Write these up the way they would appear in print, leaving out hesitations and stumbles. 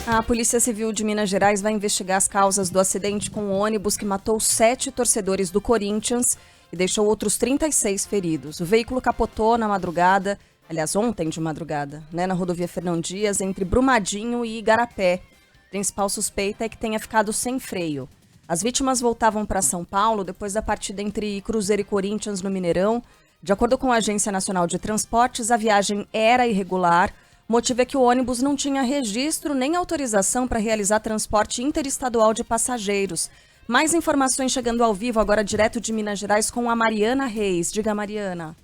A Polícia Civil de Minas Gerais vai investigar as causas do acidente com o ônibus que matou 7 torcedores do Corinthians e deixou outros 36 feridos. O veículo capotou na madrugada, ontem de madrugada, na rodovia Fernão Dias, entre Brumadinho e Igarapé. A principal suspeita é que tenha ficado sem freio. As vítimas voltavam para São Paulo depois da partida entre Cruzeiro e Corinthians no Mineirão. De acordo com a Agência Nacional de Transportes, a viagem era irregular. O motivo é que o ônibus não tinha registro nem autorização para realizar transporte interestadual de passageiros. Mais informações chegando ao vivo agora direto de Minas Gerais com a Mariana Reis. Diga, Mariana.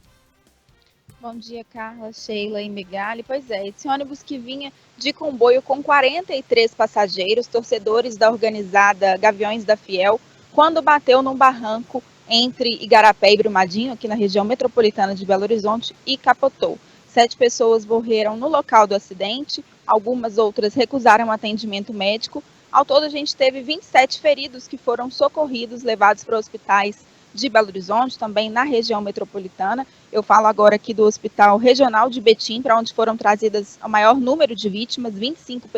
Bom dia, Carla, Sheila e Migali. Pois é, esse ônibus que vinha de comboio com 43 passageiros, torcedores da organizada Gaviões da Fiel, quando bateu num barranco entre Igarapé e Brumadinho, aqui na região metropolitana de Belo Horizonte, e capotou. 7 pessoas morreram no local do acidente, algumas outras recusaram atendimento médico. Ao todo, a gente teve 27 feridos que foram socorridos, levados para hospitais de Belo Horizonte, também na região metropolitana. Eu falo agora aqui do Hospital Regional de Betim, para onde foram trazidas o maior número de vítimas, 25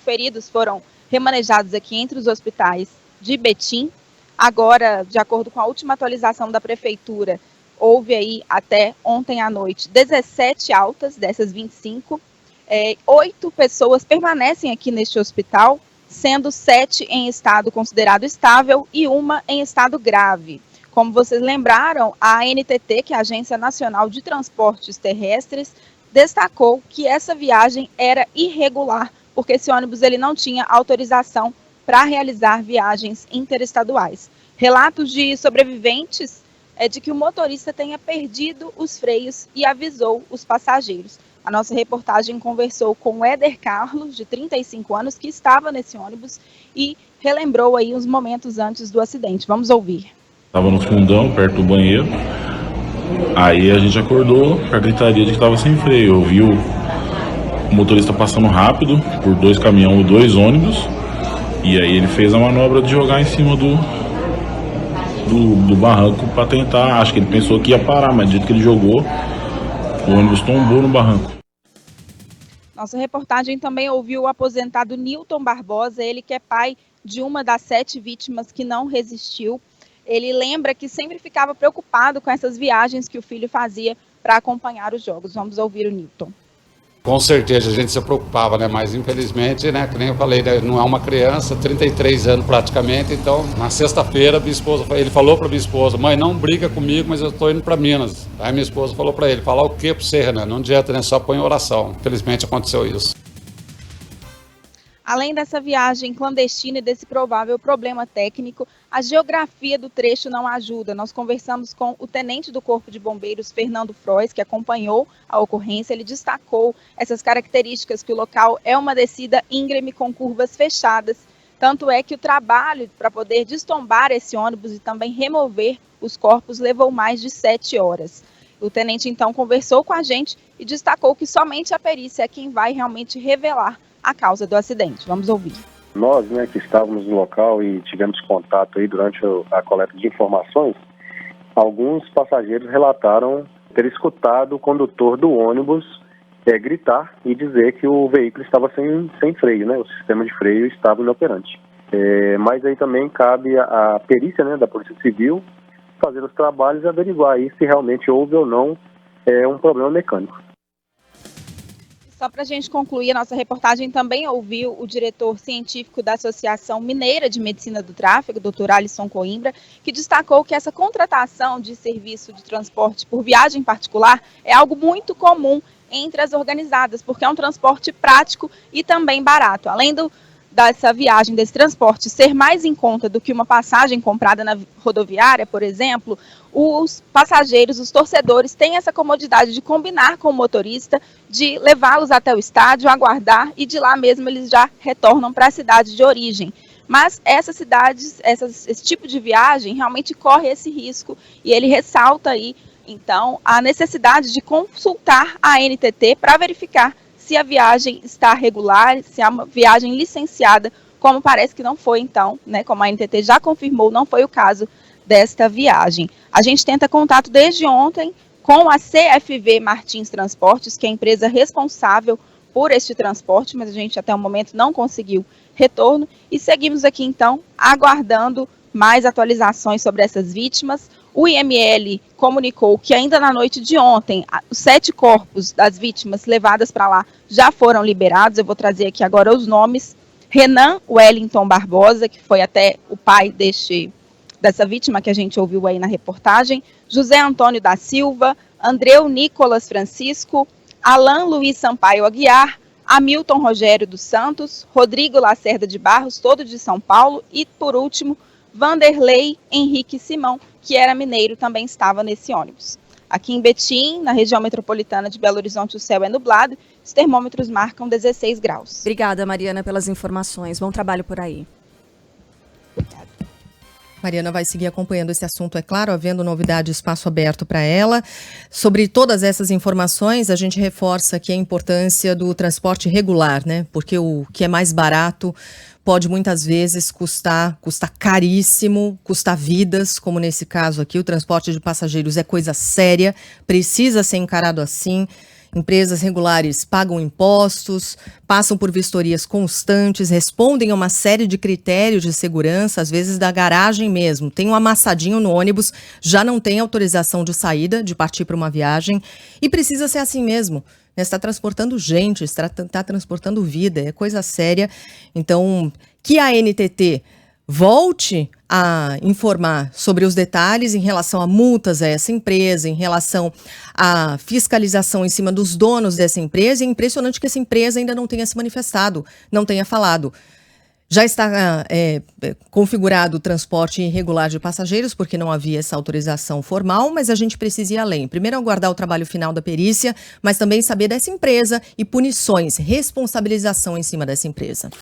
feridos foram remanejados aqui entre os hospitais de Betim. Agora, de acordo com a última atualização da Prefeitura, houve aí até ontem à noite 17 altas dessas 25. 8 pessoas permanecem aqui neste hospital, sendo 7 em estado considerado estável e 1 em estado grave. Como vocês lembraram, a ANTT, que é a Agência Nacional de Transportes Terrestres, destacou que essa viagem era irregular, porque esse ônibus ele não tinha autorização para realizar viagens interestaduais. Relatos de sobreviventes é de que o motorista tenha perdido os freios e avisou os passageiros. A nossa reportagem conversou com o Éder Carlos, de 35 anos, que estava nesse ônibus e relembrou aí os momentos antes do acidente. Vamos ouvir. Estava no fundão, perto do banheiro. Aí a gente acordou com a gritaria de que estava sem freio. Eu vi o motorista passando rápido por 2 caminhões, 2 ônibus. E aí ele fez a manobra de jogar em cima do barranco para tentar. Acho que ele pensou que ia parar, mas do jeito que ele jogou, o ônibus tombou no barranco. Nossa reportagem também ouviu o aposentado Nilton Barbosa, ele que é pai de uma das 7 vítimas que não resistiu. Ele lembra que sempre ficava preocupado com essas viagens que o filho fazia para acompanhar os jogos. Vamos ouvir o Nilton. Com certeza a gente se preocupava, né? Mas infelizmente, né? Que nem eu falei, né? Não é uma criança, 33 anos praticamente. Então, na sexta-feira, ele falou para minha esposa: mãe, não briga comigo, mas eu estou indo para Minas. Aí minha esposa falou para ele: falar o quê para você, né? Não adianta, né? Só põe oração. Infelizmente aconteceu isso. Além dessa viagem clandestina e desse provável problema técnico, a geografia do trecho não ajuda. Nós conversamos com o tenente do Corpo de Bombeiros, Fernando Frois, que acompanhou a ocorrência. Ele destacou essas características, que o local é uma descida íngreme com curvas fechadas. Tanto é que o trabalho para poder destombar esse ônibus e também remover os corpos levou mais de 7 horas. O tenente, então, conversou com a gente e destacou que somente a perícia é quem vai realmente revelar a causa do acidente. Vamos ouvir. Nós, que estávamos no local e tivemos contato aí durante a coleta de informações, alguns passageiros relataram ter escutado o condutor do ônibus gritar e dizer que o veículo estava sem freio, o sistema de freio estava inoperante. Mas aí também cabe a perícia, da Polícia Civil fazer os trabalhos e averiguar aí se realmente houve ou não um problema mecânico. Só para a gente concluir, a nossa reportagem também ouviu o diretor científico da Associação Mineira de Medicina do Tráfego, Dr. Alisson Coimbra, que destacou que essa contratação de serviço de transporte por viagem particular é algo muito comum entre as organizadas, porque é um transporte prático e também barato. Além dessa viagem, desse transporte ser mais em conta do que uma passagem comprada na rodoviária, por exemplo, os passageiros, os torcedores, têm essa comodidade de combinar com o motorista, de levá-los até o estádio, aguardar, e de lá mesmo eles já retornam para a cidade de origem. Mas essas cidades, esse tipo de viagem realmente corre esse risco, e ele ressalta aí, então, a necessidade de consultar a ANTT para verificar se a viagem está regular, se é uma viagem licenciada, como parece que não foi então, como a ANTT já confirmou, não foi o caso desta viagem. A gente tenta contato desde ontem com a CFV Martins Transportes, que é a empresa responsável por este transporte, mas a gente até o momento não conseguiu retorno e seguimos aqui então aguardando mais atualizações sobre essas vítimas. O IML comunicou que ainda na noite de ontem, os 7 corpos das vítimas levadas para lá já foram liberados. Eu vou trazer aqui agora os nomes. Renan Wellington Barbosa, que foi até o pai dessa vítima que a gente ouviu aí na reportagem, José Antônio da Silva, Andreu Nicolas Francisco, Alain Luiz Sampaio Aguiar, Hamilton Rogério dos Santos, Rodrigo Lacerda de Barros, todo de São Paulo, e por último, Vanderlei Henrique Simão, que era mineiro, também estava nesse ônibus. Aqui em Betim, na região metropolitana de Belo Horizonte, o céu é nublado, os termômetros marcam 16 graus. Obrigada, Mariana, pelas informações. Bom trabalho por aí. Mariana vai seguir acompanhando esse assunto, é claro, havendo novidade, espaço aberto para ela. Sobre todas essas informações, a gente reforça aqui a importância do transporte regular, né? Porque o que é mais barato pode muitas vezes custar caríssimo, custar vidas, como nesse caso aqui. O transporte de passageiros é coisa séria, precisa ser encarado assim. Empresas regulares pagam impostos, passam por vistorias constantes, respondem a uma série de critérios de segurança, às vezes da garagem mesmo. Tem um amassadinho no ônibus, já não tem autorização de saída, de partir para uma viagem, e precisa ser assim mesmo. Está transportando gente, está transportando vida, é coisa séria. Então, que a ANTT volte a informar sobre os detalhes em relação a multas a essa empresa, em relação à fiscalização em cima dos donos dessa empresa. É impressionante que essa empresa ainda não tenha se manifestado, não tenha falado. Já está configurado o transporte irregular de passageiros, porque não havia essa autorização formal, mas a gente precisa ir além. Primeiro, aguardar o trabalho final da perícia, mas também saber dessa empresa e punições, responsabilização em cima dessa empresa.